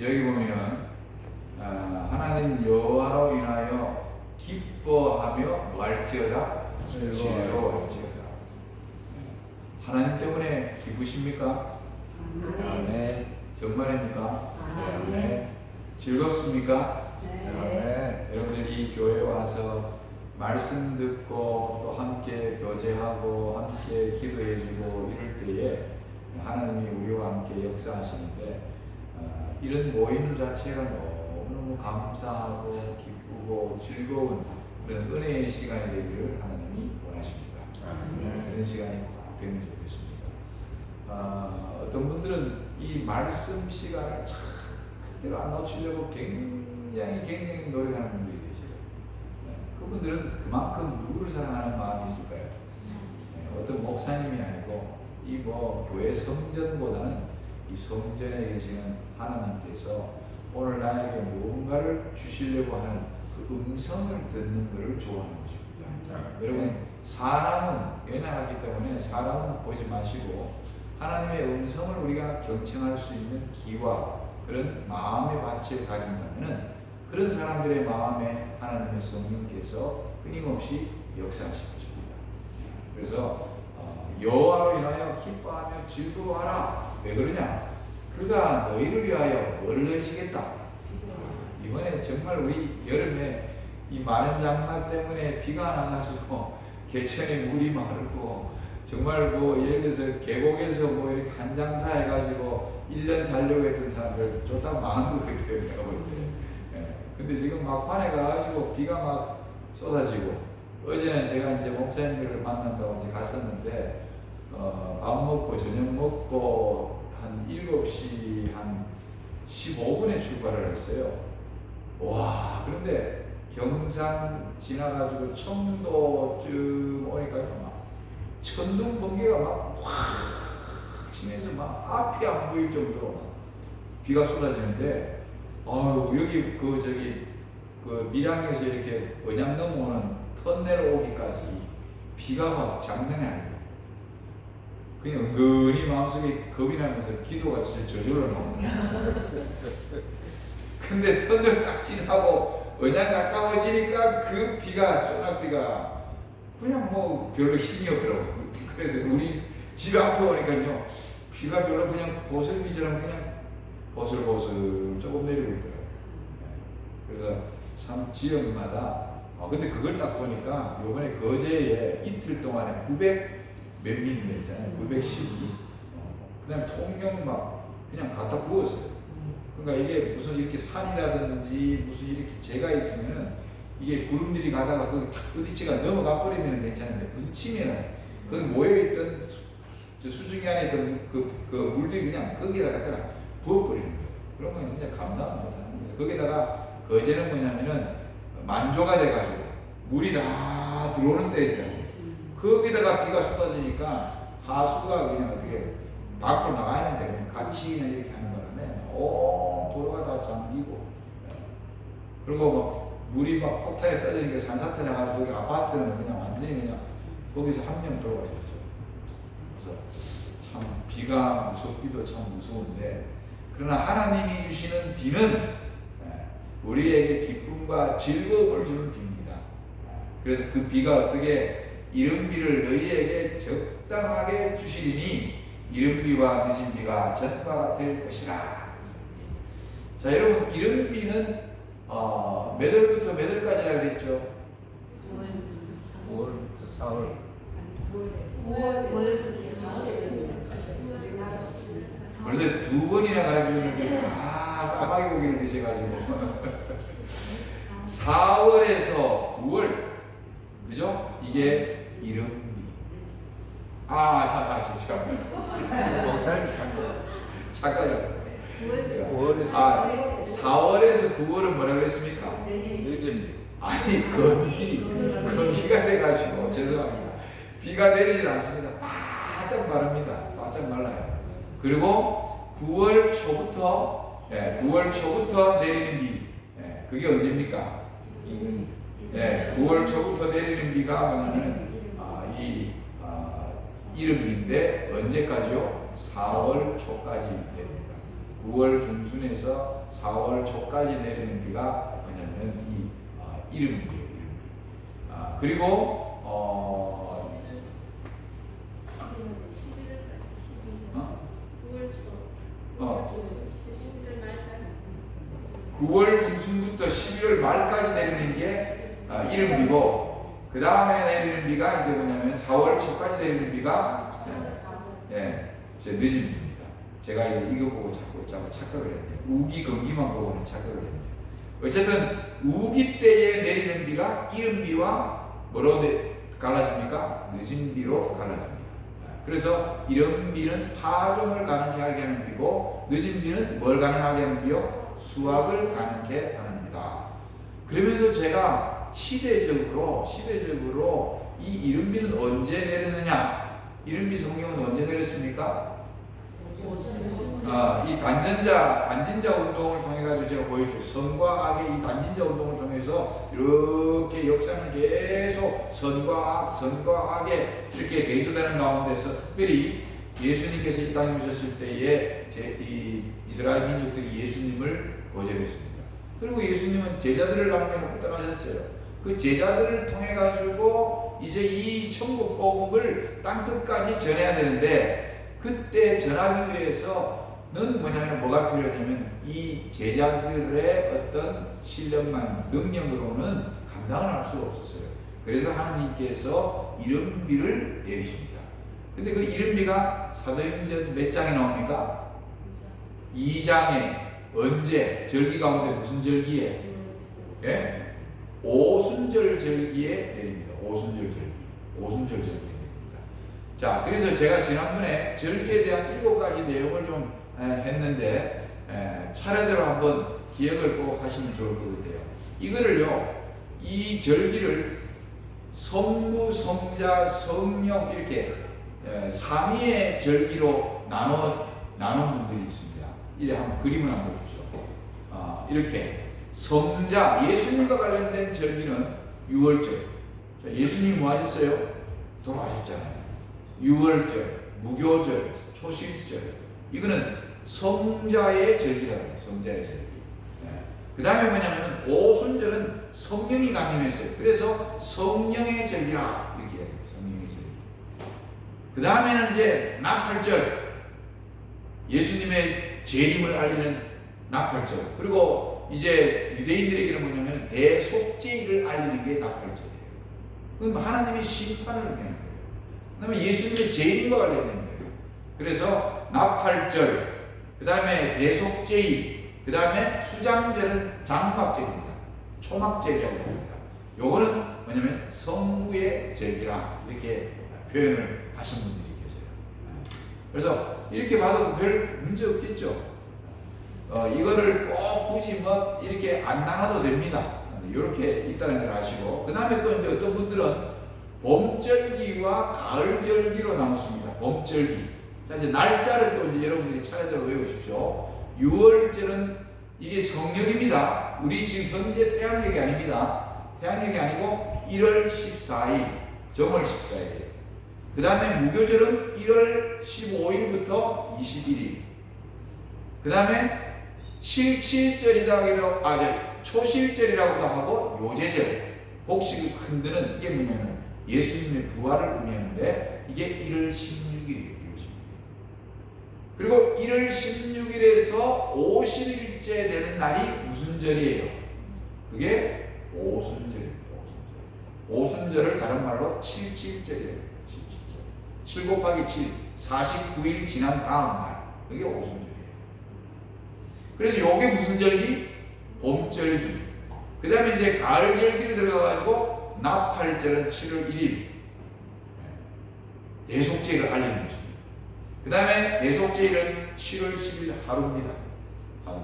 여기 보면은 하나님 여호와로 인하여 기뻐하며 뭐 할지어다? 즐거워할지어다. 하나님 때문에 기쁘십니까? 아멘. 정말입니까? 아멘. 즐겁습니까? 아멘. 여러분들 이 교회 와서 말씀 듣고 또 함께 교제하고 함께 기도해주고 이럴 때에 하나님이 우리와 함께 역사하시는데 이런 모임 자체가 너무너무 감사하고 기쁘고 즐거운 그런 은혜의 시간이 되기를 하나님이 원하십니다. 그런 시간이 꼭 되면 좋겠습니다. 어떤 분들은 이 말씀 시간을 절대로 안 놓치려고 굉장히 노력하는 분들이 계시죠. 그분들은 그만큼 누구를 사랑하는 마음이 있을까요? 어떤 목사님이 아니고 이 교회 성전보다는 이 성전에 계시는 하나님께서 오늘 나에게 무언가를 주시려고 하는 그 음성을 듣는 것을 좋아하는 것입니다. 여러분, 사람은 연약하기 때문에 사람은 보지 마시고 하나님의 음성을 우리가 경청할 수 있는 귀와 그런 마음의 밭을 가진다면 그런 사람들의 마음에 하나님의 성령께서 끊임없이 역사하실 것입니다. 그래서 여호와로 인하여 기뻐하며 즐거워하라. 왜 그러냐? 그가 너희를 위하여 뭐를 내리시겠다. 이번에 정말 우리 여름에 이 마른 장마 때문에 비가 나가지고 개천에 물이 마르고 정말 예를 들어서 계곡에서 이렇게 한 장사 해가지고 1년 살려고 했던 사람들 쫄딱 망한 것 같아요. 내가 볼 때. 근데 지금 막판에 가가지고 비가 막 쏟아지고 어제는 제가 이제 목사님들을 만난다고 이제 갔었는데 밥 먹고 저녁 먹고 한 7시 한 15분에 출발을 했어요. 와, 그런데 경산 지나가지고 청도쯤 오니까요, 막 천둥 번개가 막 확 치면서 막 앞이 안 보일 정도로 막 비가 쏟아지는데, 여기 그 밀양에서 이렇게 언양 넘어오는 터널 오기까지 비가 막 장난이 아니에요. 그냥 은근히 마음속에 겁이 나면서 기도가 진짜 저절로 나오는 거예요. 근데 터널 딱 지나고 언양 가까워지니까 그 비가, 소낙비가 그냥 별로 힘이 없더라고요. 그래서 우리 집 앞에 오니까요, 비가 별로 그냥 보슬비처럼 그냥 보슬보슬 조금 내리고 있더라고요. 그래서 참 지역마다 근데 그걸 딱 보니까 요번에 거제에 이틀 동안에 900 몇 밀리미터 있잖아요. 912. 그 다음에 통영 막 그냥 갖다 부었어요. 그러니까 이게 무슨 이렇게 산이라든지 무슨 이렇게 재가 있으면 이게 구름들이 가다가 거기 탁 부딪히가 넘어가 버리면 괜찮은데 부딪히면 거기 모여있던 수증기 안에 있던 그 물들이 그냥 거기에다 갖다가 부어버리는 거예요. 그러면 진짜 감당 못하는 거예요. 거기다가 거제는 뭐냐면은 만조가 돼가지고 물이 다 들어오는 데 있잖아요. 거기다가 비가 쏟아지니까 하수가 그냥 어떻게 밖으로 나가는데 그냥 같이 그냥 이렇게 하는 바람에 도로가 다 잠기고, 그리고 막 물이 막 폭탄에 떠지니까 산사태 나가지고 거기 아파트는 그냥 완전히 그냥 거기서 한 명 돌아가셨죠. 그래서 참 비가 무섭기도 참 무서운데, 그러나 하나님이 주시는 비는 우리에게 기쁨과 즐거움을 주는 비입니다. 그래서 그 비가 어떻게 이른 비를 너희에게 적당하게 주시리니 이른 비와 늦은 비가 전과 같을 것이라. 자, 여러분, 이른 비는 몇 월부터 몇 월까지라 그랬죠? 5월부터 4월. 5월부터 벌써 2번이나 가르쳐주는데 까마귀 고기를 드셔가지고 4월에서 9월, 그죠? 이게 이른비. 잠깐만요. 목사님 잠깐만요. 5월에서 4월에서 9월은 뭐라 그랬습니까? 늦은 아니, 건기가 돼가지고, 죄송합니다. 비가 내리질 않습니다. 바짝 마릅니다. 바짝 말라요. 그리고 9월 초부터, 9월 초부터 내리는 비, 그게 언제입니까? 9월 초부터 내리는 비가 뭐냐면, 이른비인데, 언제까지요? 4월 초까지 됩니다. 9월 중순에서 4월 초까지 내리는 비가 뭐냐면 이 이름비예요. 이름비. 그리고 9월 중순부터 11월 말까지 내리는 게 이른비고, 그 다음에 내리는 비가 이제 뭐냐면 4월 초까지 내리는 비가 제 늦은 비입니다. 제가 이거 보고 자꾸 착각을 했네요. 우기 건기만 보고는 착각을 했네요. 어쨌든 우기 때에 내리는 비가 이른비와 뭐로 갈라집니까? 늦은 비로 갈라집니다. 그래서 이른 비는 파종을 가능케 하게 하는 비고, 늦은 비는 뭘 가능하게 하는 비요? 수확을 가능케 합니다. 그러면서 제가 시대적으로 이 이른비는 언제 내리느냐? 이른비 성경은 언제 내렸습니까? 이 단진자 운동을 통해 가지고 제가 보여줘요. 선과 악의 이 단진자 운동을 통해서 이렇게 역사는 계속 선과 악에 이렇게 대조되는 가운데서, 특별히 예수님께서 이 땅에 오셨을 때에 이 이스라엘 민족들이 예수님을 거절했습니다. 그리고 예수님은 제자들을 남겨놓고 떠나셨어요. 그 제자들을 통해 가지고 이제 이 천국 복음을 땅 끝까지 전해야 되는데, 그때 전하기 위해서는 뭐가 필요하냐면 이 제자들의 어떤 실력만, 능력으로는 감당을 할 수가 없었어요. 그래서 하나님께서 이른비를 내리십니다. 근데 그 이른비가 사도행전 몇 장에 나옵니까? 2장에. 언제? 절기 가운데 무슨 절기에? 오순절 절기에 내립니다. 오순절 절기 내립니다. 자, 그래서 제가 지난번에 절기에 대한 7가지 내용을 좀 했는데, 차례대로 한번 기억을 꼭 하시면 좋을 것 같아요. 이거를요, 이 절기를 성부, 성자, 성령 이렇게 삼위의 절기로 나눈 분들이 있습니다. 이래 한번 그림을 한번 보십시오. 이렇게 성자, 예수님과 관련된 절기는 유월절. 예수님이 뭐 하셨어요? 돌아가셨잖아요. 유월절, 무교절, 초실절. 이거는 성자의 절기라고 해요. 성자의 절기. 그 다음에 뭐냐면 오순절은 성령이 강림했어요. 그래서 성령의 절기라 이렇게 해요. 성령의 절기. 그 다음에는 이제 나팔절. 예수님의 재림을 알리는 나팔절. 그리고 이제 유대인들에게는 뭐냐면 대속죄를 알리는 게 나팔절이에요. 그건 하나님의 심판을 의미하는 거예요. 그 다음에 예수님의 재림과 관련된 거예요. 그래서 나팔절, 그 다음에 대속죄, 그 다음에 수장절은 장막절입니다. 초막절이라고 합니다. 요거는 뭐냐면 성부의 절기라 이렇게 표현을 하신 분들이 계세요. 그래서 이렇게 봐도 별 문제 없겠죠. 이거를 꼭 굳이 이렇게 안 나눠도 됩니다. 이렇게 있다는 걸 아시고, 그 다음에 또 이제 어떤 분들은 봄절기와 가을절기로 나눴습니다. 봄절기. 자, 이제 날짜를 또 이제 여러분들이 차례대로 외우십시오. 6월절은 이게 성령입니다. 우리 지금 현재 태양력이 아닙니다. 태양력이 아니고 1월 14일, 정월 14일. 그 다음에 무교절은 1월 15일부터 21일. 그 다음에 초실절이라고도 하고 요제절, 곡식을 흔드는, 이게 뭐냐면 예수님의 부활을 의미하는데 이게 1월 16일이에요. 1월 16일. 그리고 1월 16일에서 50일째 되는 날이 무슨 절이에요? 그게 오순절입니다. 오순절을 다른 말로 77절이에요. 7 곱하기 7, 49일 지난 다음 날, 그게 오순절이에요. 그래서 요게 무슨 절기? 봄절기. 그 다음에 이제 가을절기로 들어가가지고 나팔절은 7월 1일 대속죄를 알리는 것입니다. 그 다음에 대속죄일은 7월 10일 하루입니다. 하루.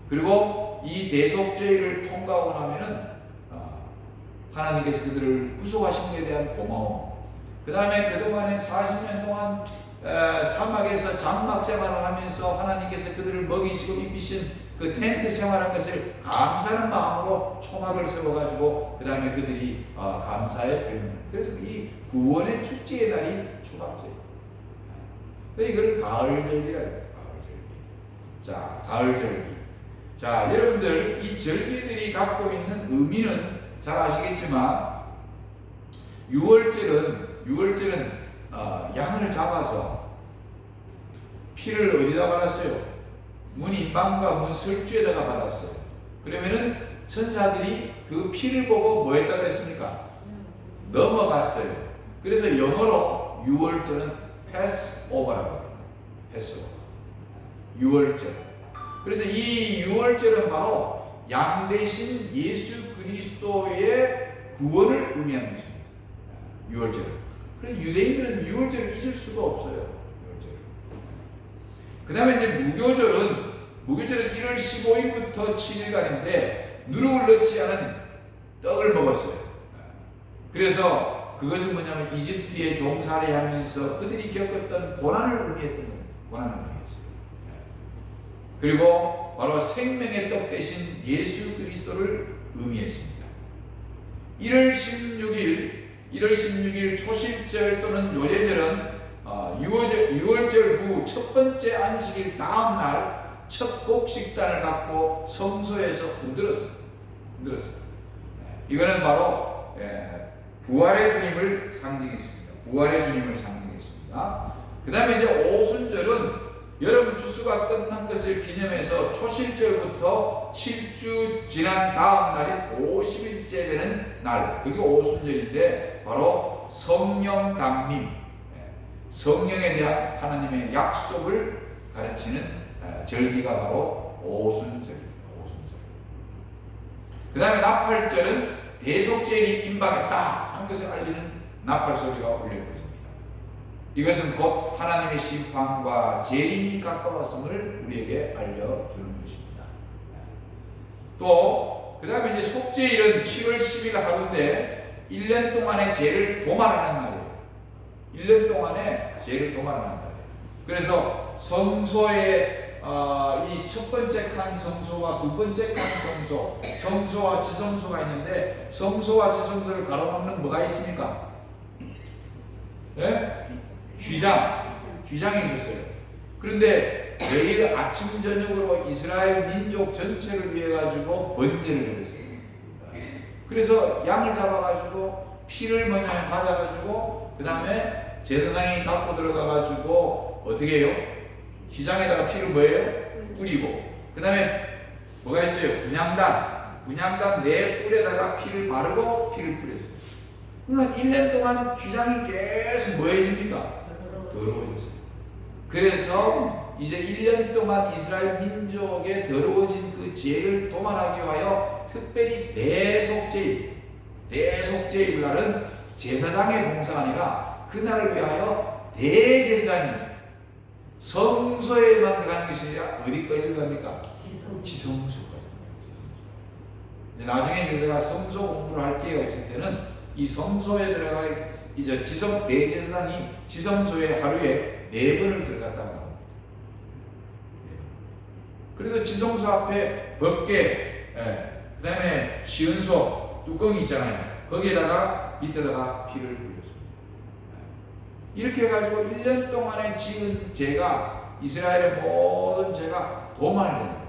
그리고 이 대속죄일을 통과하고 나면은 하나님께서 그들을 구속하신 것에 대한 고마움. 그 다음에 그동안에 40년 동안 사막에서 장막 생활을 하면서 하나님께서 그들을 먹이시고 입히신 그 텐트 생활한 것을 감사하는 마음으로 초막을 세워가지고 그 다음에 그들이 감사의 표현. 그래서 이 구원의 축제의 날이 초막절. 이걸 가을절기라 해요. 가을절기. 자, 가을 절기. 자, 여러분들 이 절기들이 갖고 있는 의미는 잘 아시겠지만 6월절은 양을 잡아서 피를 어디다 받았어요? 문인방과 문설주에다가 받았어요. 그러면은 천사들이 그 피를 보고 뭐 했다고 했습니까? 넘어갔어요. 그래서 영어로 6월절은 패스오버라고 합니다. 패스오버. 6월절. 그래서 이 6월절은 바로 양 대신 예수 그리스도의 구원을 의미하는 것입니다. 6월절. 그래서 유대인들은 6월절을 잊을 수가 없어요. 6월절. 그 다음에 이제 무교절은 1월 15일부터 7일간인데 누룩을 넣지 않은 떡을 먹었어요. 그래서 그것은 뭐냐면 이집트에 종살이 하면서 그들이 겪었던 고난을 의미했던 겁니다. 고난을 의미했어요. 그리고 바로 생명의 떡 대신 예수 그리스도를 의미했습니다. 1월 16일 초실절 또는 요제절은 6월절 후 첫 번째 안식일 다음 날 첫 곡식단을 갖고 성소에서 흔들었어요. 이거는 바로 부활의 주님을 상징했습니다. 부활의 주님을 상징했습니다. 그 다음에 이제 오순절은 여름 추수가 끝난 것을 기념해서 초실절부터 7주 지난 다음 날인 50일째 되는 날, 그게 오순절인데 바로 성령 강림, 성령에 대한 하나님의 약속을 가르치는 절기가 바로 오순절입니다. 그 다음에 나팔절은 대속죄일이 임박했다 하는 것을 알리는 나팔 소리가 울릴 것입니다. 이것은 곧 하나님의 심판과 재림이 가까웠음을 우리에게 알려주는 것입니다. 또 그 다음에 이제 속죄일은 7월 10일 하루인데 1년 동안의 죄를 도말하는 날이에요. 1년 동안의 죄를 도말하는 날이에요. 그래서 성소에 이 첫 번째 칸 성소와 두 번째 칸 성소, 성소와 지성소가 있는데 성소와 지성소를 가로막는 뭐가 있습니까? 네? 휘장이 있었어요. 그런데 매일 아침 저녁으로 이스라엘 민족 전체를 위해 가지고 번제를 드렸어요. 그래서 양을 잡아가지고 피를 받아가지고 그 다음에 제사장이 갖고 들어가가지고 어떻게 해요? 휘장에다가 피를 뭐예요? 뿌리고 그 다음에 뭐가 있어요? 분향단 네 뿔에다가 피를 바르고 피를 뿌렸어요. 그러니까 1년 동안 휘장이 계속 뭐해집니까? 더러워졌어요. 그래서 이제 1년 동안 이스라엘 민족의 더러워진 그 죄를 도말하기 위하여 특별히 대속죄일 날은 제사장의 봉사가 아니라 그날을 위하여 대제사장이 성소에만 가는 것이 아니라 어디까지 갑니까? 지성소까지. 나중에 제가 성소 공부를 할 기회가 있을 때는 이 성소에 들어가 이제 대제사장이 지성소에 하루에 4번을 들어갔다고 합니다. 그래서 지성소 앞에 법궤, 그 다음에 시은소 뚜껑이 있잖아요. 거기에다가 밑에다가 피를 뿌렸습니다. 이렇게 해가지고 1년 동안에 지은 죄가 이스라엘의 모든 죄가 도말됩니다.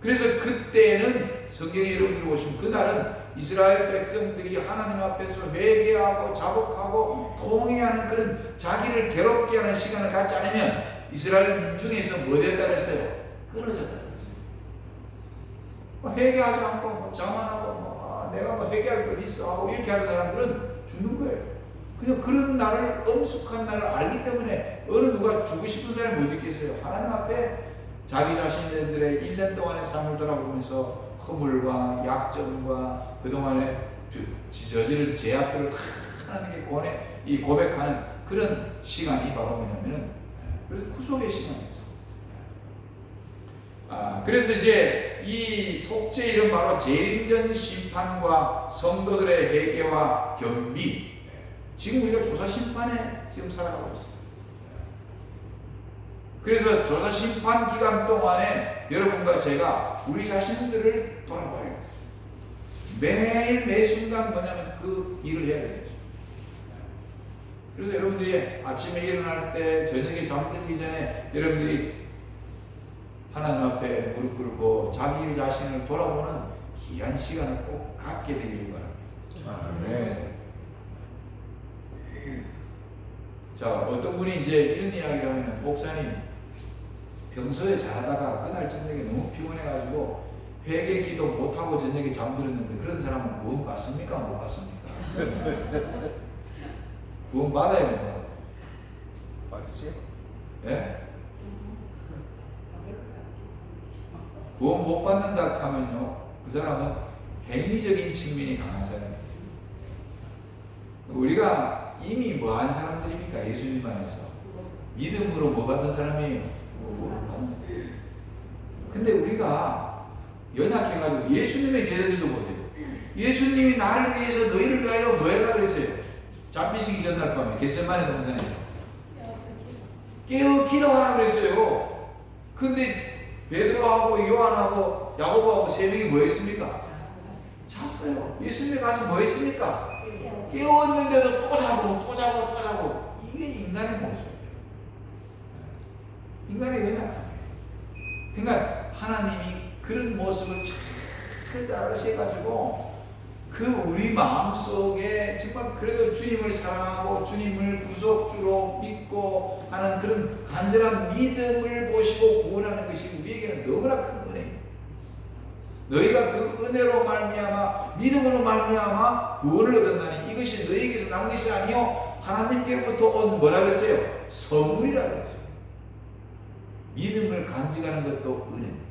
그래서 그때는 성경에 여러분들이 보시면 그날은 이스라엘 백성들이 하나님 앞에서 회개하고 자복하고 통회하는 그런 자기를 괴롭게 하는 시간을 갖지 않으면 이스라엘 민중에서 뭐 됐다 그랬어요? 끊어졌다 그랬어요. 회개하지 않고 자만하고 내가 회개할 것 있어 하고 이렇게 하는 사람들은 죽는 거예요. 그냥 그런 날을 엄숙한 날을 알기 때문에 어느 누가 죽고 싶은 사람이 못 있겠어요. 하나님 앞에 자기 자신들의 1년 동안의 삶을 돌아보면서 허물과 약점과 그동안에 저지른 죄악들을 다 하나님께 고백하는 그런 시간이 바로 뭐냐면은 그래서 구속의 시간이었어요. 그래서 이제 이 속죄일은 바로 재림전 심판과 성도들의 회개와 겸비. 지금 우리가 조사 심판에 지금 살아가고 있습니다. 그래서 조사 심판 기간 동안에 여러분과 제가 우리 자신들을 돌아봐야 돼요. 매일 매 순간 뭐냐면 그 일을 해야 되죠. 그래서 여러분들이 아침에 일어날 때 저녁에 잠들기 전에 여러분들이 하나님 앞에 무릎 꿇고 자기 자신을 돌아보는 귀한 시간을 꼭 갖게 되기를 바랍니다. 아멘. 자, 어떤 분이 이제 이런 이야기를 하면, 목사님 평소에 잘하다가 그날 저녁에 너무 피곤해가지고 회개 기도 못하고 저녁에 잠들었는데 그런 사람은 구원 받습니까? 못 받습니까? 구원 받아요, 못 받아요? 맞지? 예? 구원 못 받는다 하면요, 그 사람은 행위적인 측면이 강한 사람이에요. 우리가 이미 뭐한 사람들입니까? 예수님 안에서 믿음으로 뭐 받은 사람이에요? 근데 우리가 연약해가지고 예수님의 제자들도 못해요. 예수님이 나를 위해서 너희를 위하여 뭐 해라 그랬어요? 잡히시기 전날 밤에 겟세마네 동산에서 깨어 기도하라 그랬어요. 근데 베드로하고 요한하고 야고보하고 세 명이 뭐 했습니까? 잤어요. 예수님이 가서 뭐 했습니까? 깨웠는데도 또 자고 또 자고 또 자고. 이게 인간의 모습이에요. 인간의 연약함이에요. 그러니까 하나님이 그런 모습을 잘 잘하셔가지고 그 우리 마음속에 정말 그래도 주님을 사랑하고 주님을 구속주로 믿고 하는 그런 간절한 믿음을 보시고 구원하는 것이 우리에게는 너무나 큰 은혜입니다. 너희가 그 은혜로 말미암아 믿음으로 말미암아 구원을 얻었나니 이것이 너희에게서 난 것이 아니요 하나님께로부터 온 뭐라 그랬어요? 선물이라 그랬어요. 믿음을 간직하는 것도 은혜입니다.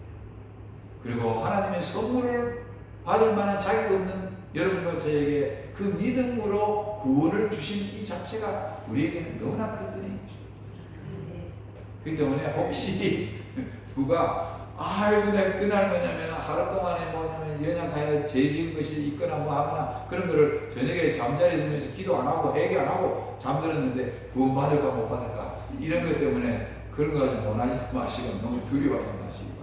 그리고 하나님의 선물을 받을 만한 자격 없는 여러분과 저에게 그 믿음으로 구원을 주신 이 자체가 우리에게는 너무나 큰 은혜입니다. 그렇기 때문에 혹시 누가 내가 그날 뭐냐면 하루 동안에 뭐냐면 연약하여 죄 지은 것이 있거나 뭐 하거나 그런 거를 저녁에 잠자리 들면서 기도 안 하고 회개 안 하고 잠들었는데 구원 받을까 못 받을까 이런 것 때문에 그런 거 가지고 원하지 마시고 너무 두려워하지 마시기 바랍니다.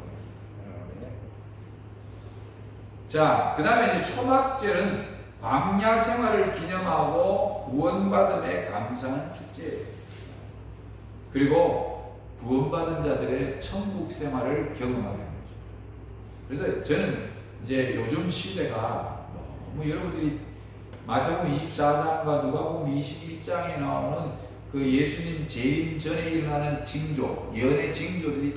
자, 그 다음에 이제 초막절은 광야 생활을 기념하고 구원받음에 감사하는 축제예요. 그리고 구원받은 자들의 천국 생활을 경험하게 하는 거죠. 그래서 저는 이제 요즘 시대가 너무 여러분들이 마태복음 24장과 누가복음 21장에 나오는 그 예수님 재림 전에 일어나는 징조, 예언의 징조들이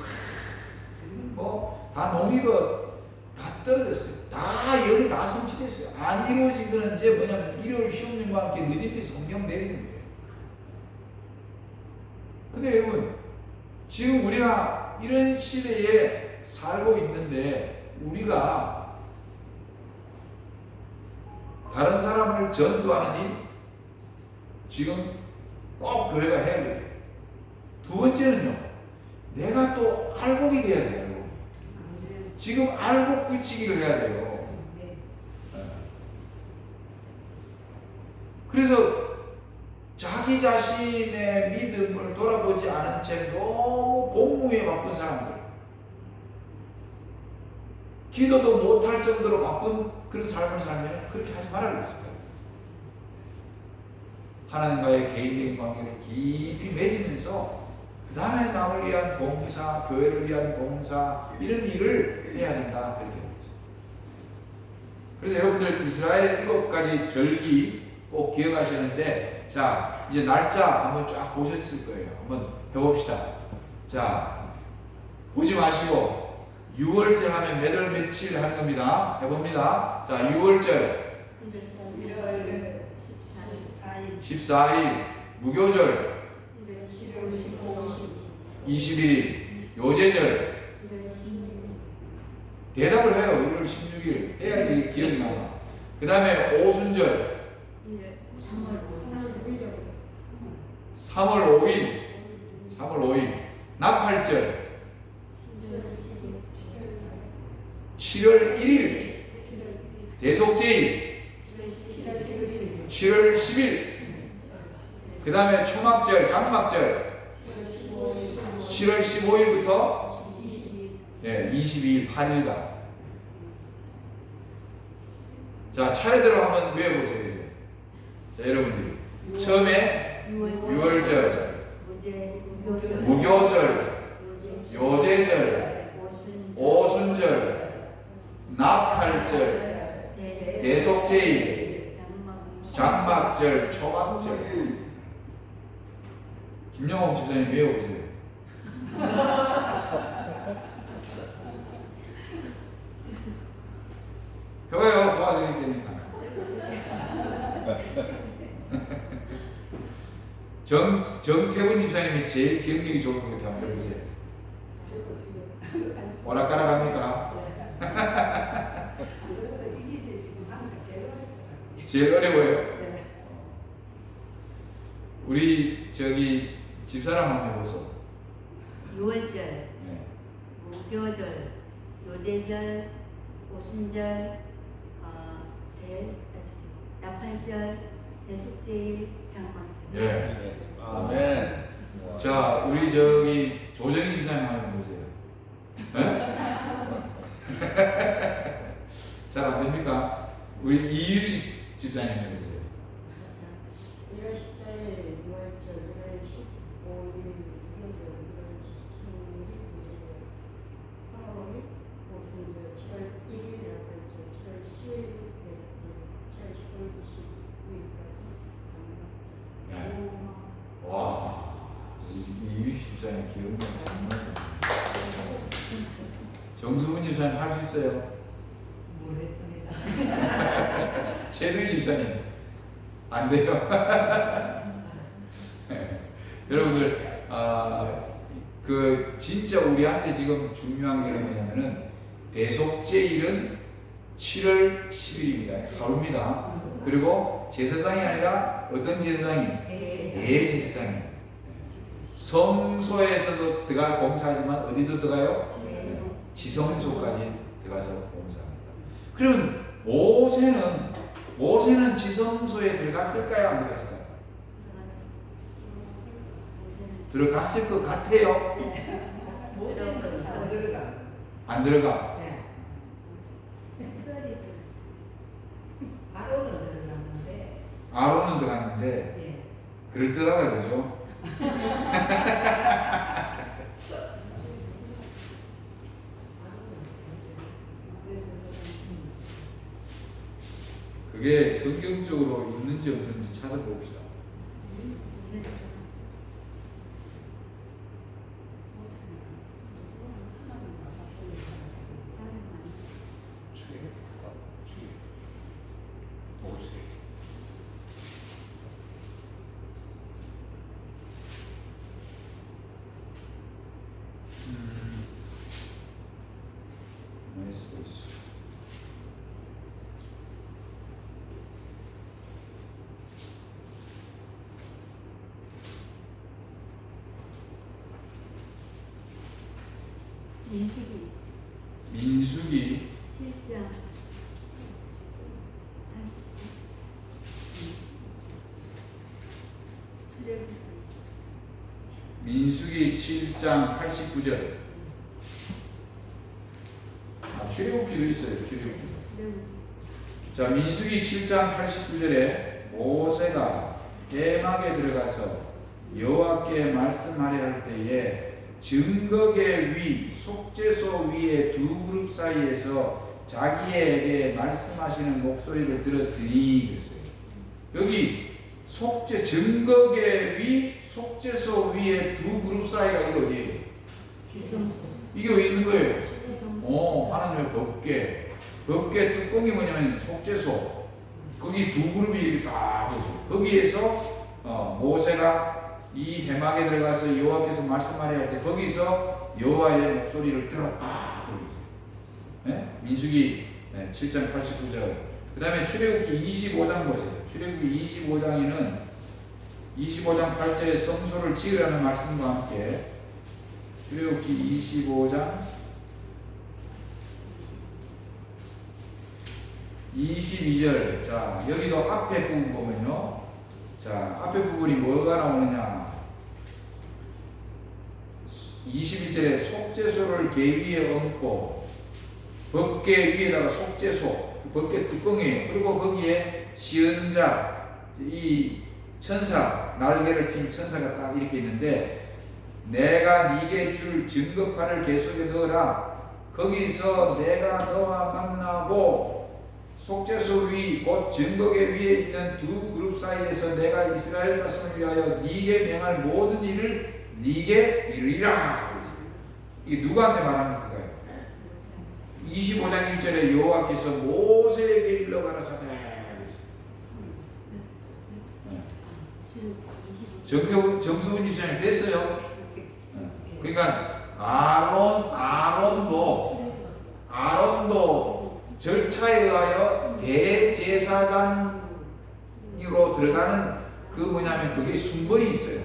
다 농이가 다 떨어졌어요. 다 예언이 다 성취됐어요. 안 이루어진 거는 이제 뭐냐면 일요일 시험님과 함께 늦은비 성경 내리는 거예요. 근데 여러분, 지금 우리가 이런 시대에 살고 있는데 우리가 다른 사람을 전도하는 일 지금 꼭 교회가 해야 돼요. 두 번째는요, 내가 또 알곡이 돼야 돼요. 지금 알곡 붙이기를 해야 돼요. 그래서 자기 자신의 믿음을 돌아보지 않은 채 너무 공무에 바쁜 사람들, 기도도 못할 정도로 바쁜 그런 삶을 살면 그렇게 하지 말아야 되겠습니다. 하나님과의 개인적인 관계를 깊이 맺으면서 그 다음에 남을 위한 봉사, 교회를 위한 봉사 이런 일을 해야 된다 그렇게 됩니다. 그래서 여러분들 이스라엘 7가지 절기 꼭 기억하시는데, 자 이제 날짜 한번 쫙 보셨을 거예요. 한번 해봅시다. 자 보지 마시고 6월절 하면 몇 월 며칠 하는 겁니다. 해봅니다. 자 6월절 14일, 무교절 21일, 요제절 대답을 해요. 1월 16일 해야지 기억이 나와. 그 다음에 오순절 3월 5일, 나팔절 7월 1일, 대속제일 7월 10일, 그 다음에 초막절, 장막절 7월 15일부터 22일 8일간. 자 차례대로 한번 외워보세요. 이제. 자 여러분들이 처음에 6월절, 무교절, 요제절, 나팔절, 대속제일, 장막절, 초막절. 김영옥 집사님 외워보세요. 해봐요. 도와드릴 테니까. 정태훈 집사님이 제일 기억력이 좋은 것 같아요. 한번 해보세요. 오락가락 합니까? 제일 어려워요. 우리 저기 집사람 한번 해보소. 유월절, 네. 무교절, 요제절, 오순절, 나팔절, 대속제일, 장막절. 예. 아멘. 자, 우리 저기 조정희 집사님 한번 보세요. 잘 안 됩니까? 우리 이유식 집사님 한번 보세요. 1월 14일 유월절, 1월 15일 무교절, 1월 16일 무제절, 3월 5일 오순절, 7월 1일 나팔절, 7월 10일 대속절, 7월 15일 22일까지 장막절. 네. 와, 이유식 집사님 기억력 정말 좋네요. 정수훈 집사님 할 수 있어요? 모르겠습니다. 최두희 집사님 안 돼요. 여러분들, 그 진짜 우리한테 지금 중요한 게 뭐냐면은 대속제일은 7월 10일입니다. 하루입니다. 그리고 제사장이 아니라 어떤 제사장이? 대제사장이. 성소에서도 들어가 봉사하지만 어디도 들어가요? 지성소까지 들어가서 봉사합니다. 그러면 모세는 지성소에 들어갔을까요? 안 들어갔을까요? 들어갔을 것 같아요. 모세는 잘 들어가. 안 들어가. 네. 아론은 들어갔는데. 아론은 들어갔는데 예. 그럴듯하다 그죠? 그게 성경적으로 있는지 없는지 찾아봅시다. 민수기 7장 80. 민수기 7장 89절. 출애굽기도 있어요. 출애굽기. 자, 민수기 7장 89절에 모세가 회막에 들어가서 여호와께 말씀하려 할 때에 증거계 위, 속죄소 위에 두 그룹 사이에서 자기에게 말씀하시는 목소리를 들었으니 그랬어요. 여기 증거계 위, 속죄소 위에 두 그룹 사이가 이거 어디예요? 이게 어디 있는 거예요? 하나님의 법궤 뚜껑이 뭐냐면 속죄소. 거기 두 그룹이 이렇게 딱 보죠. 거기에서 모세가 이 회막에 들어가서 여호와께서 말씀하려 할 때 거기서 여호와의 목소리를 들었다 그러고 있어요. 네? 민수기 7장 89절. 그 다음에 출애굽기 25장 보세요. 출애굽기 25장 8절에 성소를 지으라는 말씀과 함께 출애굽기 25장 22절. 자, 여기도 앞에 부분 보면요. 자, 앞에 부분이 뭐가 나오느냐. 21절에 속죄소를 계 위에 얹고 법궤 위에다가 속죄소, 법궤 뚜껑이에요. 그리고 거기에 시은자, 이 천사, 날개를 핀 천사가 딱 이렇게 있는데 내가 네게 줄 증거판을 계 속에 넣어라. 거기서 내가 너와 만나고 속죄소 위 곧 증거계 위에 있는 두 그룹 사이에서 내가 이스라엘 자손을 위하여 네게 명할 모든 일을 네게 이루리라. 이게 누구한테 말하는 건가요? 25장 1절에 여호와께서 모세에게 일러 가라사대. 정수훈 집사님 됐어요. 그러니까 아론도 절차에 의하여 대제사장으로 들어가는 그 뭐냐면 그게 순번이 있어요.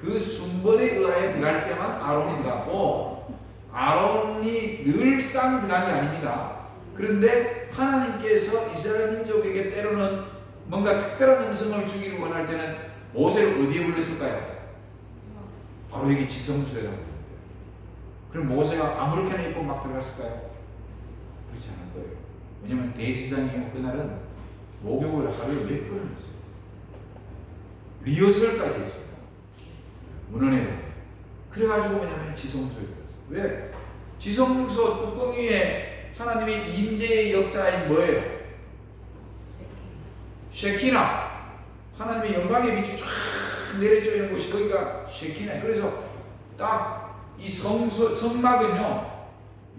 그 순번에 의하여 들어갈 때만 아론이 들어가고 아론이 늘상 들어간 게 아닙니다. 그런데 하나님께서 이스라엘 민족에게 때로는 뭔가 특별한 음성을 주기를 원할 때는 모세를 어디에 불렀을까요? 바로 여기 지성소에. 그럼 모세가 아무렇게나 입고 막 들어갔을까요? 그렇지 않을 거예요. 왜냐면 대제사장이 그날은 목욕을 하루에 몇 번을 했어요. 리허설까지 했어요. 문헌에. 그래가지고 뭐냐면 지성소에 들어갔어요. 왜? 지성소 뚜껑 위에 하나님의 임재의 역사인 뭐예요? 쉐키나. 하나님의 영광의 빛이 쫙 내려져 있는 곳이 거기가 쉐키나. 그래서 딱 이 성막은요,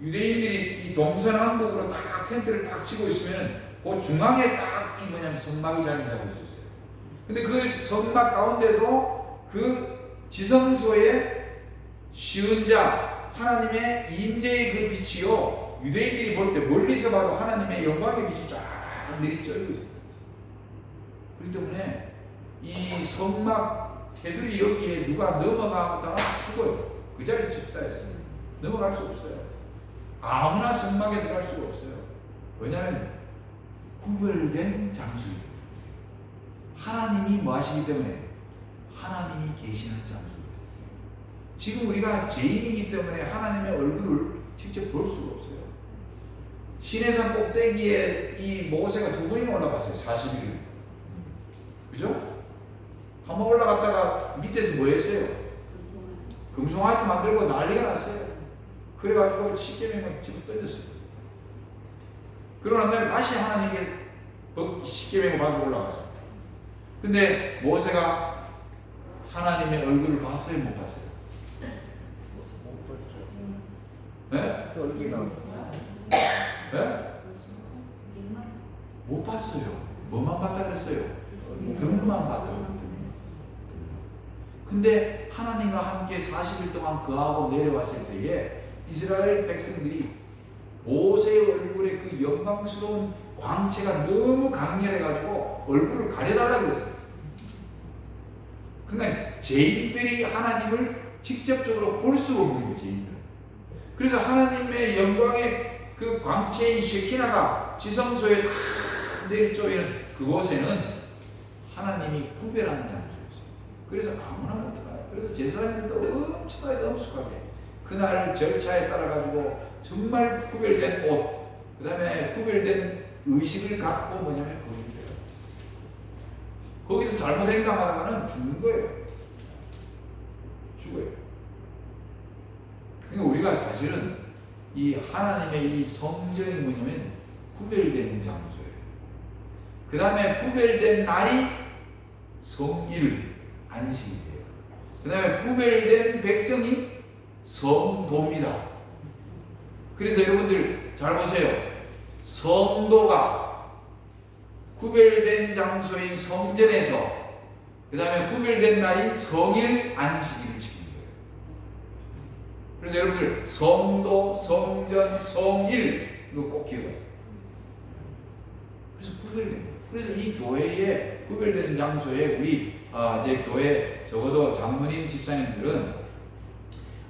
유대인들이 이 동서남북으로 딱 텐트를 딱 치고 있으면 그 중앙에 딱 이 뭐냐면 성막이 자리하고 있었어요. 근데 그 성막 가운데도 그 지성소에 시은자 하나님의 임재의 그 빛이요, 유대인들이 볼 때 멀리서 봐도 하나님의 영광의 빛이 쫙 내리쬐고 있어요. 그렇기 때문에 이 성막 테두리 여기에 누가 넘어가다가 죽어요. 그 자리 집사했어요. 넘어갈 수 없어요. 아무나 성막에 들어갈 수가 없어요. 왜냐하면 구별된 장소입니다. 하나님이 뭐 하시기 때문에 하나님이 계시는 장소입니다. 지금 우리가 죄인이기 때문에 하나님의 얼굴을 직접 볼 수가 없어요. 시내산 꼭대기에 이 모세가 두 번이나 올라갔어요. 40일. 그죠? 한번 올라갔다가 밑에서 뭐 했어요? 금송아지 만들고 난리가 났어요. 그래가지고 십계명을 집어 던졌어요. 그러고 난 다음에 다시 하나님께 십계명을 받고 올라갔어요. 근데 모세가 하나님의 얼굴을 봤어요? 못 봤어요? 못 봤죠. 네? 떨기는 네? 못 봤어요. 뭐만 봤다 그랬어요? 등만 봤다고. 근데 하나님과 함께 40일 동안 거하고 내려왔을 때에 이스라엘 백성들이 모세의 얼굴에 그 영광스러운 광채가 너무 강렬해가지고 얼굴을 가려달라고 그랬어요. 그러니까 죄인들이 하나님을 직접적으로 볼 수가 없는 거예요. 죄인들은. 그래서 하나님의 영광의 그 광채인 셰키나가 지성소에 탁 내리쬐이는 그곳에는 하나님이 구별하는 장소였어요. 그래서 아무나 못 들어가요. 그래서 제사장들도 엄청나게 엄숙하게 그날 절차에 따라 가지고 정말 구별된 옷, 그 다음에 구별된 의식을 갖고 뭐냐면 거기 돼요. 거기서 잘못 행동하다가는 죽는 거예요. 죽어요. 그러니까 우리가 사실은 이 하나님의 이 성전이 뭐냐면 구별된 장소예요. 그 다음에 구별된 날이 성일, 안식이에요. 그 다음에 구별된 백성이 성도입니다. 그래서 여러분들 잘 보세요. 성도가 구별된 장소인 성전에서 그 다음에 구별된 날인 성일, 안식일을 지키는 거예요. 그래서 여러분들 성도, 성전, 성일 이거 꼭 기억하세요. 그래서 구별된 거예요. 그래서 이 교회에 구별된 장소에 우리 이제 교회 적어도 장로님 집사님들은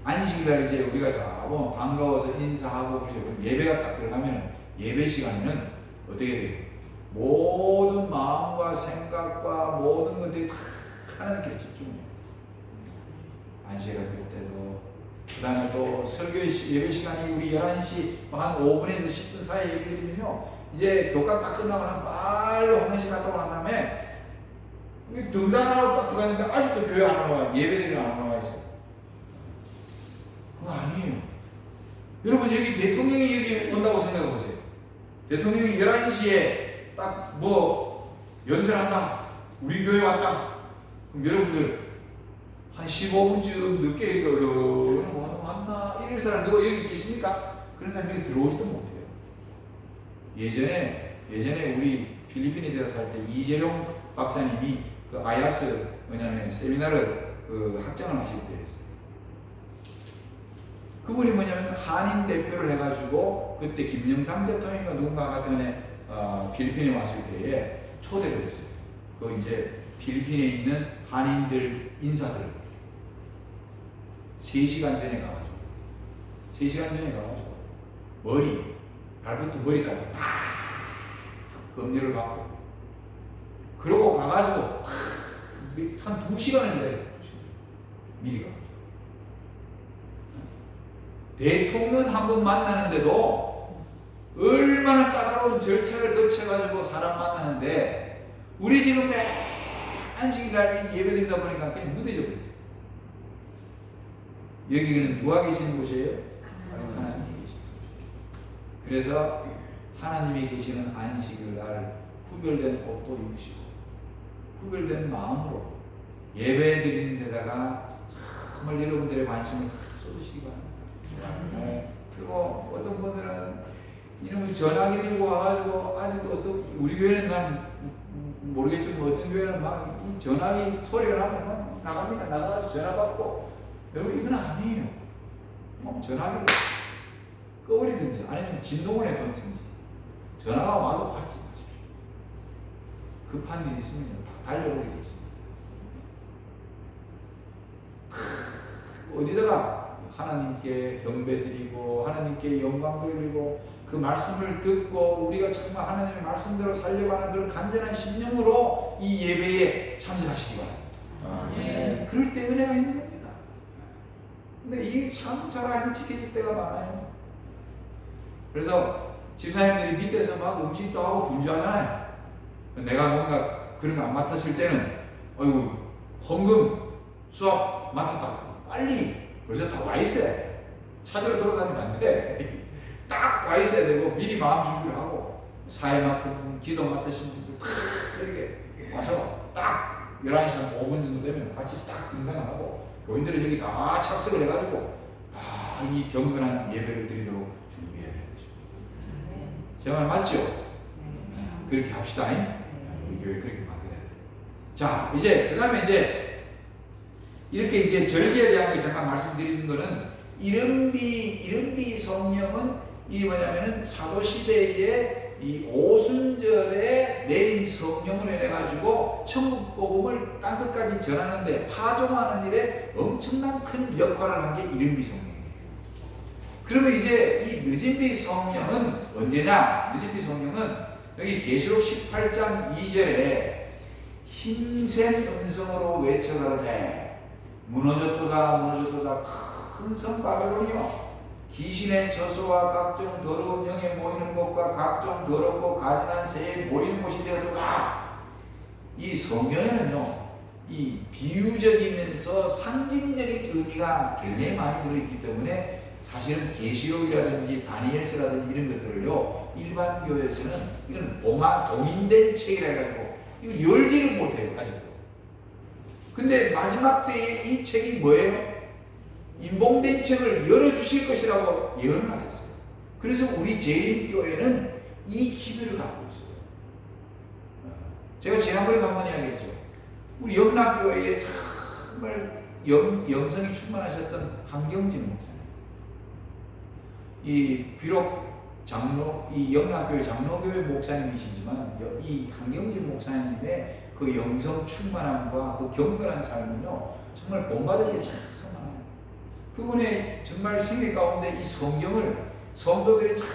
안식일날 이제 우리가 자고 반가워서 인사하고 그러죠. 예배가 딱 들어가면 예배 시간에는 어떻게 돼요? 모든 마음과 생각과 모든 것들이 다 하나님께 집중해요. 안식일 때도 그 다음에 또 설교 예배 시간이 우리 11시 한 5분에서 10분 사이에 예배드리면요, 이제 교과 딱 끝나고 나면 빨리 화장실 갔다 온 다음에 등단하러 딱 들어갔는데 아직도 교회 안 나와, 예배드리러 안 나와 있어요. 그거 아니에요. 여러분 여기 대통령이 여기 온다고 생각해 보세요. 대통령이 11시에 딱 뭐 연설한다. 우리 교회 왔다. 그럼 여러분들 한 15분쯤 늦게 왔나? 이런 사람 누가 여기 있겠습니까? 그런 사람이 여기 들어오지도 못해요. 예전에 우리 필리핀에 제가 살 때 이재용 박사님이 그 아야스 뭐냐면 세미나를 그 학장을 하실 때였어요. 그분이 뭐냐면 한인 대표를 해가지고 그때 김영삼 대통령과 누군가가 전에 필리핀에 왔을 때에 초대를 했어요. 그 이제 필리핀에 있는 한인들 인사들 3시간 전에 가가지고 머리 발부터 머리까지 다 검열을 받고 그러고 가가지고 한 2시간을 기다려요. 미리 가가지고 대통령 한 번 만나는데도 얼마나 까다로운 절차를 거쳐가지고 사람 만나는데 우리 지금 매 안식일날 예배드리다 보니까 그냥 무뎌져 버렸어요. 여기는 누가 계시는 곳이에요? 하나님이 계시는 곳이에요. 그래서 하나님이 계시는 안식일날 구별된 옷도 입으시고 구별된 마음으로 예배 드리는 데다가 정말 여러분들의 관심을 쏟으시기 바랍니다. 네. 그리고 어떤 분들은 이놈의 전화기 들고 와가지고 아직도 어떤 우리 교회는 난 모르겠지만 어떤 교회는 막 이 전화기 소리가 나면 막 나갑니다. 나가가지고 전화 받고 여러분 이건 아니에요. 뭐 전화기를 꺼버리든지 아니면 진동을 해놓든지 전화가 와도 받지 마십시오. 급한 일 있으면 다 달려오게 돼 있습니다. 어디다가 하나님께 경배드리고 하나님께 영광 돌리고 그 말씀을 듣고 우리가 정말 하나님의 말씀대로 살려가는 그런 간절한 심령으로 이 예배에 참석하시기 바랍니다. 네. 그럴 때 은혜가 있는 겁니다. 근데 이게 참 잘 안 지켜질 때가 많아요. 그래서 집사님들이 밑에서 막 음식도 하고 분주하잖아요. 내가 뭔가 그런 거 안 맡았을 때는 어이구 헌금 수업 맡았다. 빨리 벌써 다 와 있어야 돼. 찾으러 돌아다니면 안 돼. 딱 와 있어야 되고 미리 마음 준비를 하고 사회 맡은 분, 기도 맡으신 분들 딱 이렇게 와서 딱 11시 한 5분 정도 되면 같이 딱 등장하고 교인들은 여기 다 착석을 해가지고 이 경건한 예배를 드리도록 준비해야 되는 것입니다. 제 말 맞죠? 그렇게 합시다. 우리 교회 그렇게 만들어야 돼. 자, 이제 그 다음에 이제 이렇게 이제 절기에 대한 걸 잠깐 말씀드리는 거는 이른비 성령은 이 뭐냐면은 사도 시대에 이 오순절에 내린 성령을 해가지고 천국 복음을 땅 끝까지 전하는데 파종하는 일에 엄청난 큰 역할을 한 게 이른비 성령이에요. 그러면 이제 이 늦은비 성령은 언제냐? 늦은비 성령은 여기 계시록 18장 2절에 힘센 음성으로 외쳐가되 무너졌도다 큰 성 바벨론이여 귀신의 저소와 각종 더러운 영에 모이는 곳과 각종 더럽고 가증한 새에 모이는 곳이 되었도다. 이 성경에는요 이 비유적이면서 상징적인 의미가 굉장히 많이 들어있기 때문에 사실은 계시록이라든지 다니엘서라든지 이런 것들을요 일반 교회에서는 이건 봉인된 책이라 해가지고 이거 열지를 못해요 아직도. 근데 마지막 때에 이 책이 뭐예요? 인봉된 책을 열어주실 것이라고 예언을 하셨어요. 그래서 우리 재림교회는 이 기별을 갖고 있어요. 제가 지난번에도 한번 이야기했죠. 우리 영락교회에 정말 영성이 충만하셨던 한경진 목사님. 비록 이 영락교회 장로교회 목사님이시지만 이 한경진 목사님의 그 영성 충만함과 그 경건한 삶은요 정말 본받을 게 참 많아요. 그분의 정말 생애 가운데 이 성경을 성도들이 잘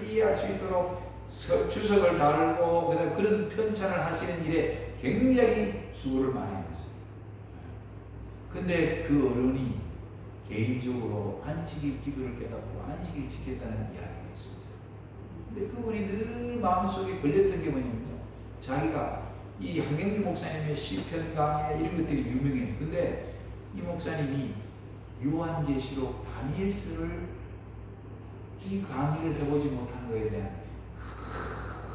이해할 수 있도록 주석을 다루고 그런 편찬을 하시는 일에 굉장히 수고를 많이 했어요. 근데 그 어른이 개인적으로 안식일 기도를 깨닫고 안식일 지켰다는 이야기가 있습니다. 근데 그분이 늘 마음속에 걸렸던 게 뭐냐면요. 자기가 이 한경진 목사님의 시편 강해 이런 것들이 유명해요. 근데 이 목사님이 요한계시록 다니엘서를 이 강의를 해보지 못한 것에 대한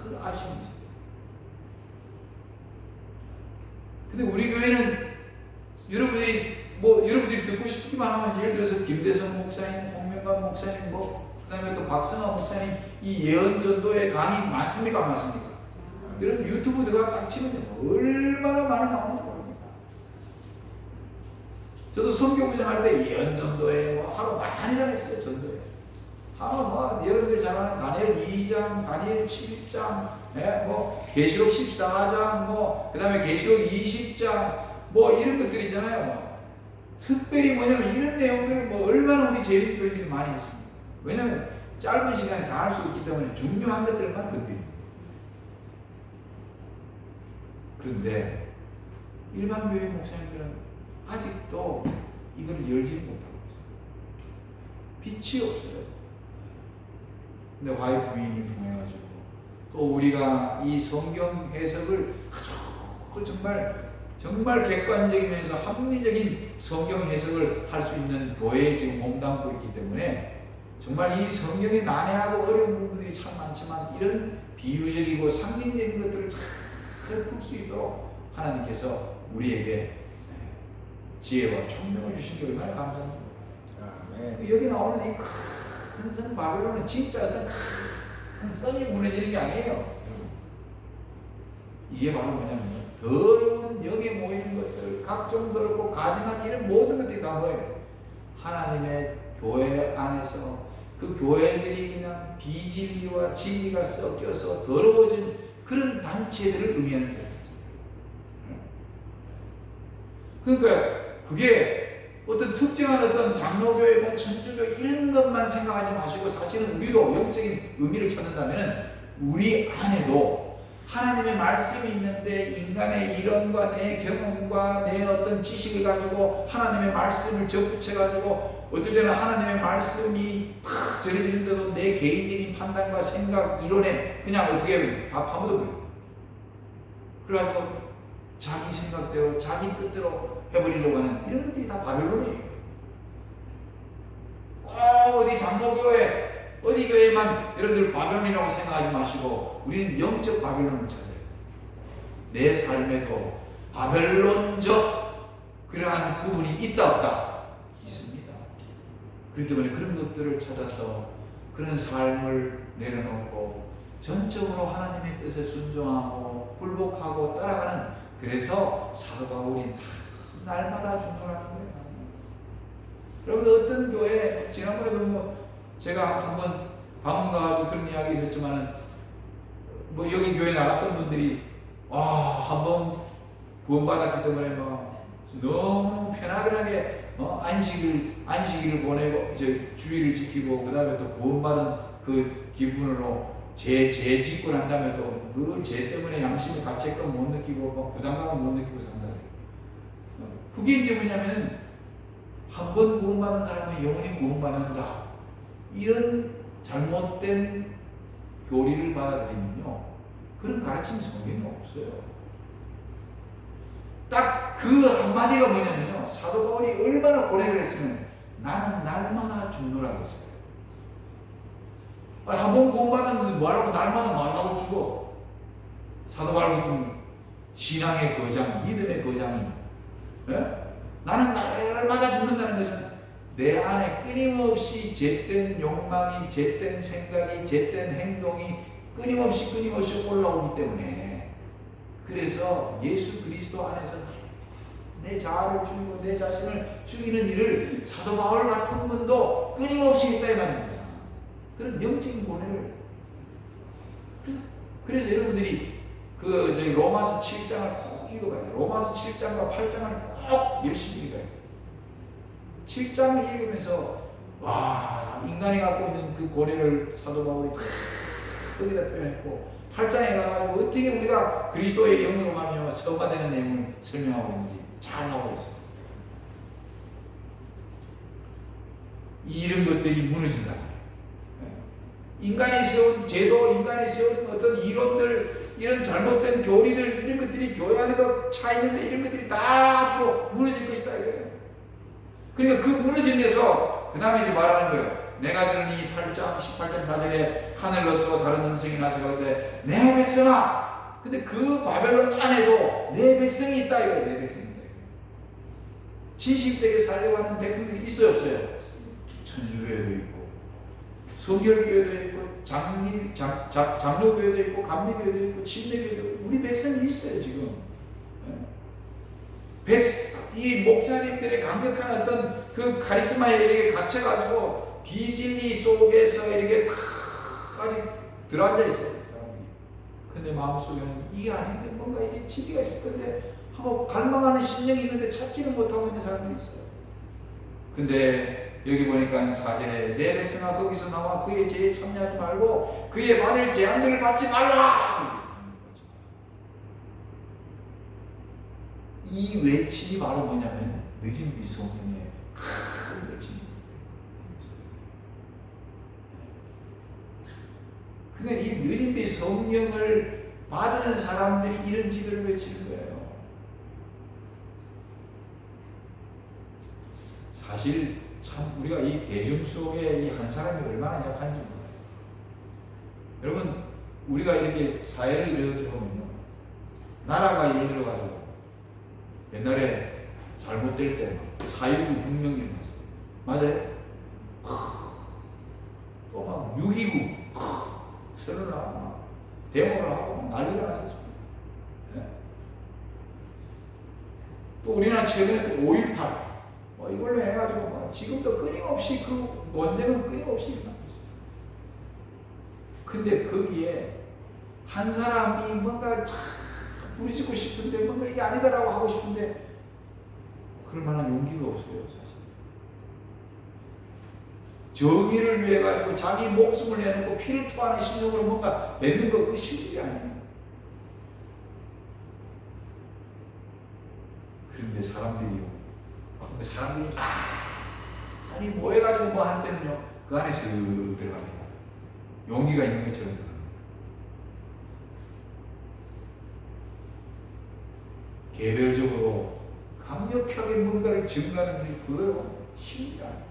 큰 아쉬움이 있어요. 근데 우리 교회는 여러분들이 듣고 싶기만 하면 예를 들어서 김대성 목사님, 홍명관 목사님, 그다음에 또 박성환 목사님 이 예언전도의 강의 많습니까, 안 많습니까? 여러분 유튜브 들어가 딱 치면 얼마나 많이 나오는지 모릅니다. 저도 성경부장 할 때 예언전도에 하루 많이 다녔어요. 전도에 하루 여러분들 잘 아는 다니엘 2장, 다니엘 7장, 계시록 14장, 그 다음에 계시록 20장 이런 것들 있잖아요. 특별히 뭐냐면 이런 내용들을 얼마나 우리 재림교회들이 많이 했습니다. 왜냐면 짧은 시간에 다 할 수 있기 때문에 중요한 것들만 건드립니다. 그런데 일반 교회 목사님들은 아직도 이걸 열지 못하고 있어요. 빛이 없어요. 근데 와이프 부인을 통해가지고 또 우리가 이 성경 해석을 아주 정말 객관적이면서 합리적인 성경 해석을 할 수 있는 교회에 지금 몸담고 있기 때문에 정말 이 성경에 난해하고 어려운 부분들이 참 많지만 이런 비유적이고 상징적인 것들을 잘 풀 수 있도록 하나님께서 우리에게 지혜와 총명을 주신 게 얼마나 감사합니다. 아멘. 여기 나오는 이 큰 성 바벨론은 진짜 어떤 큰 성이 무너지는 게 아니에요. 이게 바로 뭐냐면 더러운 여기에 모이는 것들, 각종 더럽고 가증한 이런 모든 것들이 다 뭐예요? 하나님의 교회 안에서 그 교회들이 그냥 비진리와 진리가 섞여서 더러워진 그런 단체들을 의미하는 거예요. 그러니까 그게 어떤 특정한 어떤 장로교회, 천주교 이런 것만 생각하지 마시고 사실은 우리도 영적인 의미를 찾는다면 우리 안에도 하나님의 말씀이 있는데 인간의 이론과 내 경험과 내 어떤 지식을 가지고 하나님의 말씀을 접붙여 가지고 어떨 때는 하나님의 말씀이 탁 전해지는데도 내 개인적인 판단과 생각, 이론에 그냥 어떻게 다 파묻어버려요. 그래가지고 자기 생각대로 자기 뜻대로 해버리려고 하는 이런 것들이 다 바벨론이에요. 어디 장로교회 어디 교회만 여러분들 바벨론이라고 생각하지 마시고 우리는 영적 바벨론을 찾아요. 내 삶에도 바벨론적 그러한 부분이 있다 없다? 있습니다. 그렇기 때문에 그런 것들을 찾아서 그런 삶을 내려놓고 전적으로 하나님의 뜻에 순종하고 굴복하고 따라가는, 그래서 사도 바울이 날마다 중노하는 거예요. 여러분 어떤 교회, 지난번에도 제가 한번 방문 가가지고 그런 이야기 했지만은 여기 교회 나갔던 분들이 한번 구원받았기 때문에 너무 편하게 안식일을 보내고 주일을 지키고 그 다음에 또 구원받은 그 기분으로 죄 짓고 난 다음에 또 늘 죄 때문에 양심의 가책감 못 느끼고 부담감을 못 느끼고 산다. 그게 이제 뭐냐면 한 번 구원받은 사람은 영원히 구원받는다. 이런 잘못된 교리를 받아들이면요, 그런 가르침이 성경에 없어요. 딱 그 한마디가 뭐냐면요, 사도 바울이 얼마나 고뇌를 했으면 나는 날마다 죽노라고 했어요. 한 번 구원받았는데 뭐하라고 날마다 말라고 죽어. 사도 바울 같은 신앙의 거장, 믿음의 거장이 나는 날마다 죽는다는 것은 내 안에 끊임없이 잿된 욕망이, 잿된 생각이, 잿된 행동이 끊임없이 올라오기 때문에, 그래서 예수 그리스도 안에서 내 자아를 죽이고 내 자신을 죽이는 일을 사도 바울 같은 분도 끊임없이 했다 이 말입니다. 그런 영적인 고뇌를. 그래서 여러분들이 저희 로마서 7장을 꼭 읽어봐야 돼요. 로마서 7장과 8장을 꼭 열심히 읽어야 돼요. 7장을 읽으면서 인간이 갖고 있는 그 고뇌를 사도 바울이 거기다 표현했고, 8장에 가가지고 어떻게 우리가 그리스도의 영으로 말미암아 서가 되는 내용을 설명하고 있는지 잘 나오고 있어요. 이런 것들이 무너진다. 인간이 세운 제도, 인간이 세운 어떤 이론들, 이런 잘못된 교리들, 이런 것들이 교회 안에도 차 있는데 이런 것들이 다 앞으로 무너질 것이다 이거예요. 그러니까 그 무너진 데서 그 다음에 이제 말하는 거예요. 내가 들으니 8장 18장 4절에 하늘로서 다른 음성이 나서 가는데 내 백성아. 근데 그 바벨론 안에도 내 백성이 있다 이거예요. 내 백성이 있다. 진실되게 살려고 하는 백성들이 있어요, 없어요? 천주교회도 있고 성결교회도 있고 장로교회도 있고 감리교회도 있고 침례교회도 있고 우리 백성이 있어요 지금. 이 목사님들의 강력한 어떤 그 카리스마에 이렇게 갇혀가지고 비진리 속에서 이렇게 아직 들어앉아 있어요 사람들이. 근데 마음속에는 이게 아닌데 뭔가 이게 지비가 있을 건데 하고 갈망하는 심령이 있는데 찾지는 못하고 있는 사람들이 있어요. 근데 여기 보니까 4절에 내 백성아 거기서 나와 그의 죄에 참여하지 말고 그의 받을 재앙들을 받지 말라. 이 외침이 바로 뭐냐면 늦은 미성년의 큰 외침입니다. 그러니까 이 늦은 미성령을 받은 사람들이 이런 기도를 외치는 거예요. 사실 참 우리가 이 대중 속에 이 한 사람이 얼마나 약한지 몰라요. 여러분 우리가 이렇게 사회를 이렇게 보면요, 나라가 예를 들어가지고 옛날에 잘못될 때 4.19 혁명이 일어났어요. 맞아요? 또 막 6.29 선언을 하고 데모를 하고 난리가 났었습니다. 네? 또 우리나라 최근에 5.18 이걸로 해가지고 지금도 끊임없이 그 논쟁은 끊임없이 일어나고 있어요. 근데 거기에 한 사람이 뭔가 참 부딪히고 싶은데 뭔가 이게 아니다라고 하고 싶은데 그럴 만한 용기가 없어요 사실. 정의를 위해 가지고 자기 목숨을 내놓고 피를 토하는 심령으로 뭔가 맺는 거 그거 쉬운 일이 아니에요. 그런데 사람들이 아니 뭐 해가지고 뭐 할 때는요 그 안에 쓱 들어갑니다. 용기가 있는 것처럼 들어갑니다. 개별적으로 강력하게 뭔가를 증가하는 게 그거요 힘이 아니에요.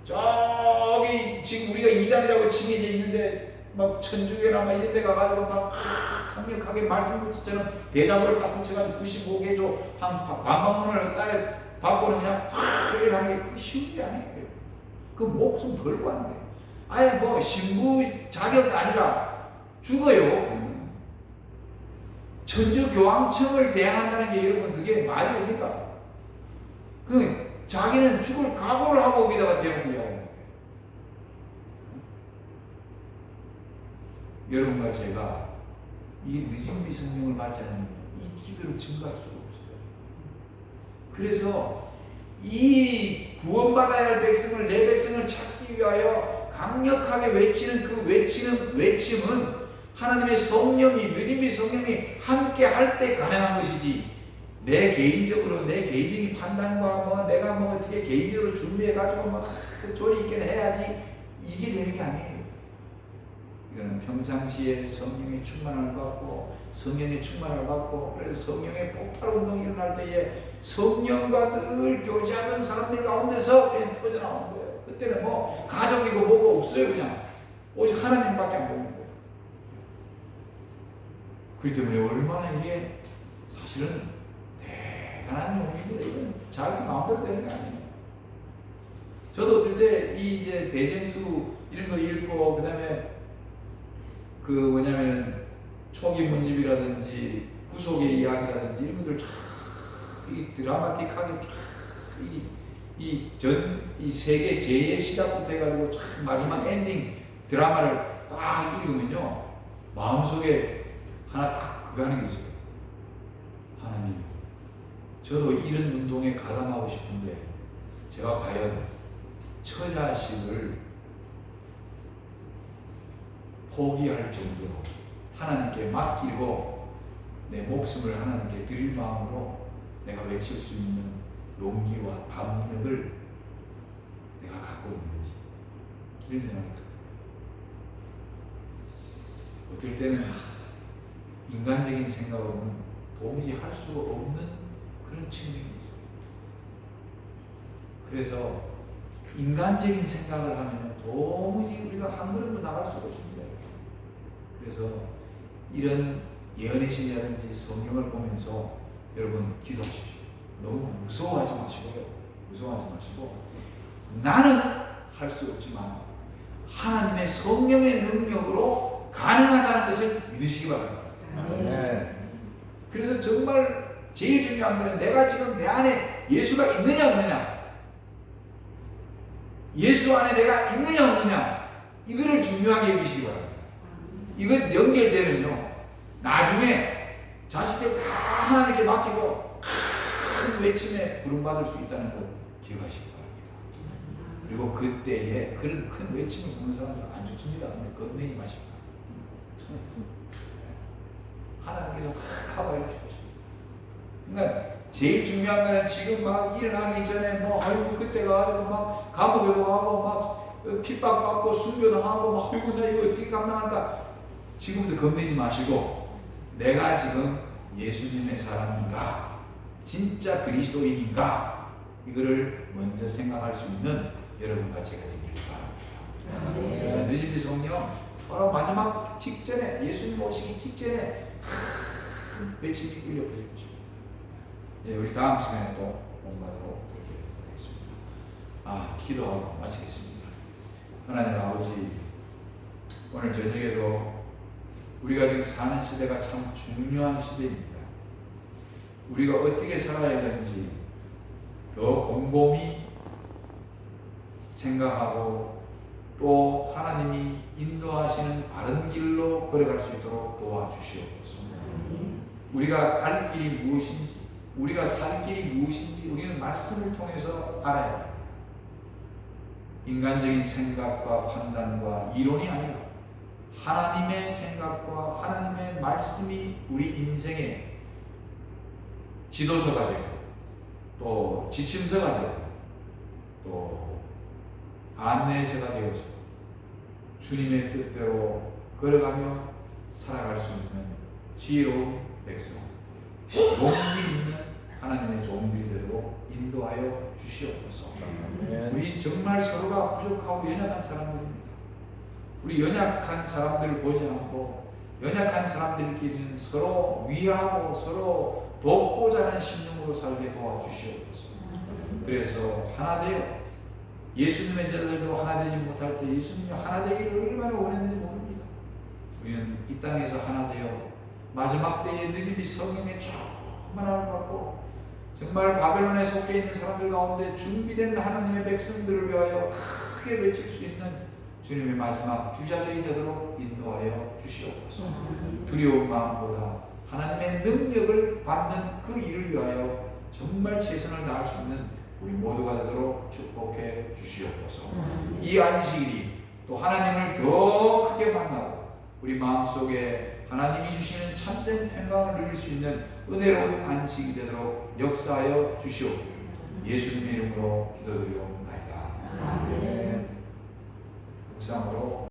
저기 지금 우리가 이단이라고 칭해져 있는데 막 천주교나 막 이런 데 가가지고 막 강력하게 말씀처럼 대자보를 딱 붙여가지고 95개조 한 반박문을 따에 받고는 그냥 이렇게 하는 게 그게 쉬운 게 아니에요. 그 목숨 걸고 하는 거예요. 아예 뭐 신부 자격이 아니라 죽어요. 천주교황청을 대항한다는 게 여러분 그게 말이 됩니까? 그 자기는 죽을 각오를 하고 거기다가 대놓고 이야기하는 거예요. 여러분과 제가 이 늦은 미성령을 받지 않으면 이 기별을 증거할 수가 없어요. 그래서 이 구원받아야 할 백성을 내 백성을 찾기 위하여 강력하게 외치는 그 외침은 하나님의 성령이 늦은비 성령이 함께 할 때 가능한 것이지 내 개인적으로 내 개인적인 판단과 뭐 내가 뭐 어떻게 개인적으로 준비해가지고 막 조리 있게 해야지 이게 되는 게 아니에요. 이거는 평상시에 성령의 충만을 받고 성령의 충만을 받고 그래서 성령의 폭발 운동이 일어날 때에 성령과 늘 교제하는 사람들 가운데서 그냥 터져나오는 거예요. 그때는 뭐 가족이고 뭐고 없어요. 그냥 오직 하나님밖에 안 보이는 거예요. 그렇기 때문에 얼마나 이게 사실은 대단한 용기인데 이건 자기 마음대로 되는 게 아니에요. 저도 어떨 때 이 이제 대전투 이런 거 읽고 그 다음에 그 뭐냐면 초기 문집이라든지 구속의 이야기라든지 이런 것들 이 드라마틱하게 이 세계 제의 시작부터 해가지고 마지막 엔딩 드라마를 딱 읽으면요 마음속에 하나 딱 그거 하는 게 있어요. 하나님, 저도 이런 운동에 가담하고 싶은데 제가 과연 처자식을 포기할 정도로 하나님께 맡기고 내 목숨을 하나님께 드릴 마음으로 내가 외칠 수 있는 용기와 담력을 내가 갖고 있는지 이런 생각이 들어요. 어떨 때는 인간적인 생각으로는 도무지 할 수가 없는 그런 측면이 있어요. 그래서 인간적인 생각을 하면 도무지 우리가 한 걸음도 나갈 수가 없습니다. 그래서 이런 예언의 신이라든지 성경을 보면서 여러분 기도하십시오. 너무 무서워하지 마시고요. 무서워하지 마시고 나는 할 수 없지만 하나님의 성령의 능력으로 가능하다는 것을 믿으시기 바랍니다. 네. 그래서 정말 제일 중요한 것은 내가 지금 내 안에 예수가 있느냐 없느냐, 예수 안에 내가 있느냐 없느냐, 이거를 중요하게 여기시기 바랍니다. 이거 연결되면요 나중에 자식들 다 하나님께 맡기고 큰 외침에 부름받을 수 있다는 걸 기억하시기 바랍니다. 그리고 그때에 그런 큰 외침을 부는 사람들은 안 죽습니다. 겁내지 마십니다. 하나님께서 커버해 주십시오. 그러니까 제일 중요한 거는 지금 막 일어나기 전에 뭐 아이고 그때 가지고 막 감옥에도 가고 막 핍박받고 순교당하고 막 아이고 나 이거 어떻게 감당할까, 지금부터 겁내지 마시고 내가 지금 예수님의 사람인가, 진짜 그리스도인인가, 이거를 먼저 생각할 수 있는 여러분과 제가 되길 바랍니다. 그래서 늦은이 성령 바로 마지막 직전에, 예수님 오시기 직전에 큰 외침이 울려 퍼질 것입니다. 예, 우리 다음 시간에 또 공부하도록 하겠습니다. 기도하고 마치겠습니다. 하나님 아버지, 오늘 저녁에도 우리가 지금 사는 시대가 참 중요한 시대입니다. 우리가 어떻게 살아야 되는지 더 곰곰이 생각하고 또 하나님이 인도하시는 바른 길로 걸어갈 수 있도록 도와주시옵소서. 우리가 갈 길이 무엇인지, 우리가 살 길이 무엇인지 우리는 말씀을 통해서 알아야 합니다. 인간적인 생각과 판단과 이론이 아니라 하나님의 생각과 하나님의 말씀이 우리 인생의 지도서가 되고 또 지침서가 되고 또 안내서가 되어서 주님의 뜻대로 걸어가며 살아갈 수 있는 지혜로운 백성, 용기 있는 하나님의 종들대로 인도하여 주시옵소서. 우리 정말 서로가 부족하고 연약한 사람들입니다. 우리 연약한 사람들을 보지 않고 연약한 사람들끼리는 서로 위하고 서로 돕고자 하는 심령으로 살게 도와주시옵소서. 그래서 하나 되어 예수님의 제자들도 하나 되지 못할 때 예수님이 하나 되기를 얼마나 원했는지 모릅니다. 우리는 이 땅에서 하나 되어 마지막 때에 늦은이 성령의 충만함을 받고 정말 바벨론에 속해 있는 사람들 가운데 준비된 하나님의 백성들을 위하여 크게 외칠 수 있는 주님의 마지막 주자들이 되도록 인도하여 주시옵소서. 두려운 마음보다 하나님의 능력을 받는 그 일을 위하여 정말 최선을 다할 수 있는 우리 모두가 되도록 축복해 주시옵소서. 이 안식일이 또 하나님을 더 크게 만나고 우리 마음속에 하나님이 주시는 참된 평강을 누릴 수 있는 은혜로운 안식이 되도록 역사하여 주시옵소서. 예수님의 이름으로 기도드리옵나이다. 묵상으로